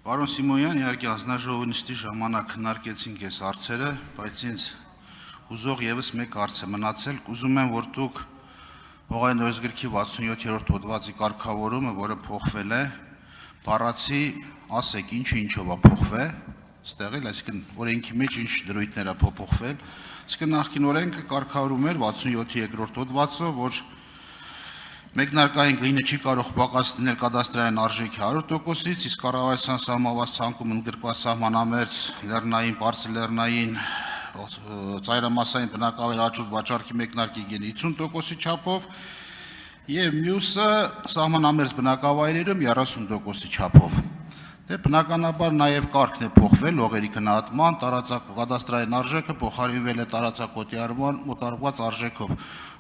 Պարոն Սիմոնյան, իհարկե հանձնաժողովի նիստի ժամանակ քննարկեցինք այս հարցերը, բայց ինձ հուզող եւս մեկ հարց է մնացել։ Ուզում եմ, որ դուք Հողային օրենսգրքի 67-րդ հոդվածի կարգավորումը, որը փոխվել է, բառացի ասեք ինչով է փոխվել, ստեղ էլ, այսինքն օրենքի մեջ ինչ դրույթներ է փոփոխվել, այսինքն նախկին օրենքը կարգավորում էր 67-րդ հոդվածով, որ մեկնարկային գինը չի կարող պակաս լինել կադաստրային արժեքի 100%-ից, իսկ կառավարության սահմանված ցանկում ընդգրկված սահմանամերձ լեռնային, բարձր լեռնային, ծայրամասային բնակավայր հաջորդ վաճառքի մեկնարկի գինը 50%-ի չափով եւ մյուսը սահմանամերձ բնակավայրերում 30%-ի չափով։ Դե բնականաբար նաև կարգն է փոխվել հողերի գնահատման, կադաստրային արժեքը փոխարինվել է տարածակոտիարման մոտարված արժեքով։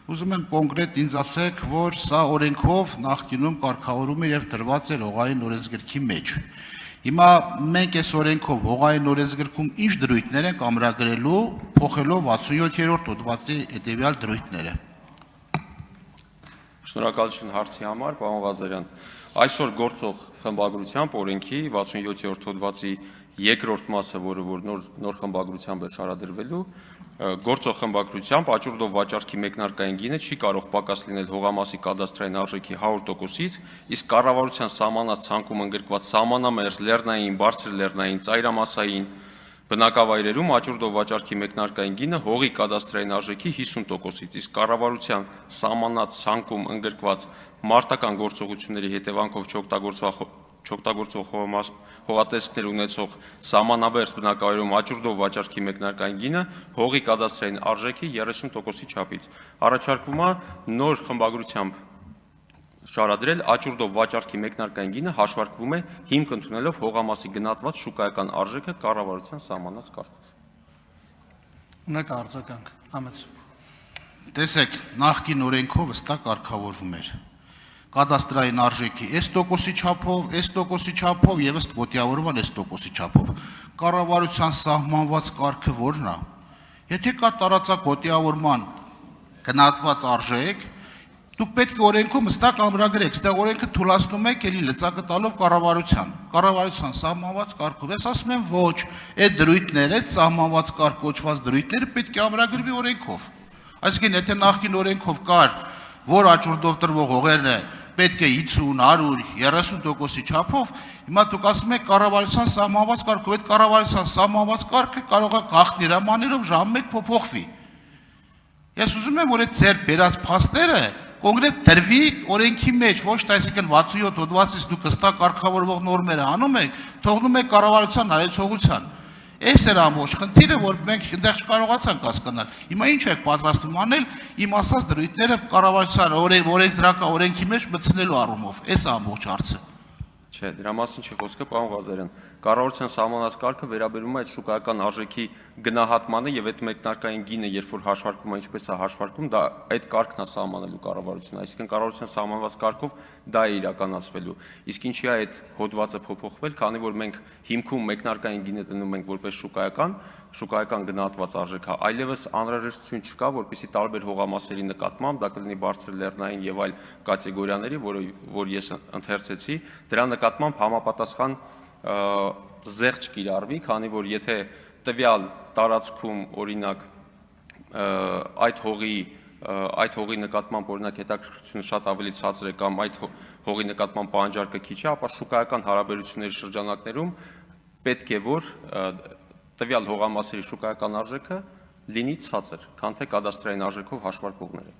Ուզում եմ կոնկրետ ինձ ասեք, որ սա օրենքով նախկինում կարգավորում է եւ դրված էր հողային օրենսգրքի մեջ։ Հիմա մենք այս օրենքով հողային օրենսգրքում ինչ դրույթներ ենք ամրագրելու, փոխելով 67-րդ հոդվածի հետեւյալ դրույթները։ Շնորհակալություն հարցի համար, պարոն Ղազարյան։ Այսօր գործող խմբագրությամբ օրենքի 67-րդ հոդվածի երկրորդ մասը, որը նոր խմբագրությամբ է շարադրվելու, գործող խմբագրությամբ աճուրդով վաճառքի մեկնարկային գինը չի կարող պակաս լինել հողամասի կադաստրային արժեքի 100%-ից, իսկ կառավարության սահմանած ցանկում ընդգրկված սահմանամերձ լեռնային, բարձր լեռնային, ծայրամասային բնակավայրերում աճուրդով վաճառքի մեկնարկային գինը հողի կադաստրային արժեքի 50%-ից, իսկ կառավարության սահմանած ցանկում ընդգրկված մարտական գործողությունների հետևանքով չօգտագործվող հողատեսքներ ունեցող սահմանամերձ բնակավայրում աճուրդով վաճառքի մեկնարկային գինը հողի կադաստրային արժեքի 30%-ի չափից։ Առաջարկվում է նոր խմբագրությամբ շարադրել աճուրդով վաճառքի մեկնարկային գինը հաշվարկվում է հիմք ընդունելով հողամասի գնահատված շուկայական արժեքը կառավարության սահմանած կարգով։ Ունեք արձագանք, Համեց։ Տեսեք, նախկին օրենքով ըստա կարգավորվում էր կադաստրային արժեքի այս տոկոսի չափով եւ ըստ գոտիավորման այս տոկոսի չափով։ Կառավարության սահմանված կարգը որն է։ Եթե կա տարածագոտիավորման գնահատված արժեք, դուք պետք է օրենքում հստակ ամրագրեք, այստեղ օրենքը թույլատնում եք էլի լծակը տալով կառավարության սահմանված կարգով։ Ես ասում եմ ոչ, այդ դրույթները, այդ սահմանված կարգ կոչված դրույթները պետք է ամրագրվի օրենքով։ Այսինքն, եթե նախկին օրենքով կար, որ աճուրդով տրվող հողերն է պետք է 50, 100, 30%-ի չափով, հիմա դուք ասում եք կառավարության սահմանված կարգով, այդ կառավարության սահմանված կարգը կարող է գաղտնի հրամաններով ժամ 1 փոփոխվի։ Ես ուզում եմ, որ այդ ձեր բերած փաստերը կոնկրետ դրվի օրենքի մեջ, ոչ թե այսինքն 67 հոդվածից դուք հստակ կարգավորվող նորմերը անում եք, թողնում եք կառավարության հայեցողության։ Այս էր ամբողջ խնդիրը, որ մենք այնտեղ չկարողացանք հասկանալ։ Հիմա ինչ եք պատրաստվում անել իմ ասած դրույթները կառավարության օրենքի մեջ մտցնելու առումով։ Այս է ամբողջ հարցը։ Չէ, դրա մասին չի խոսքը, պարոն Ղազարյան։ Կառավարության սահմանած կարգը վերաբերում է այդ շուկայական արժեքի գնահատմանը եւ այդ մեկնարկային գինը, երբ որ հաշվարկվում է, ինչպես է հաշվարկվում, դա այդ կարգն է սահմանելու կառավարությունը, այսինքն կառավարության սահմանված կարգով դա է իրականացվելու։ Իսկ ինչի է այդ հոդվածը փոփոխվել, քանի որ մենք հիմքում մեկնարկային գինը դնում ենք որպես շուկայական գնահատված արժեք, այլևս անհրաժեշտություն չկա, որպեսզի տարբեր հողամասերի նկատմամբ, դա կլինի բարձր լեռնային եւ այլ կատեգորիաների, որ ես ընթերցեցի, դրա նկատմամբ համապատասխան զեղչ կիրառվի, քանի որ եթե տվյալ տարածքում օրինակ այդ հողի նկատմամբ օրինակ հետաքրքրությունը շատ ավելի ցածր է կամ այդ հողի նկատմամբ պահանջարկը քիչ է, ապա շուկայական հարաբերությունների շրջանակներում պետք է որ տվյալ հողամասերի շուկայական արժեքը լինի ցածր, քան թե կադաստրային արժեքով հաշվարկվողները։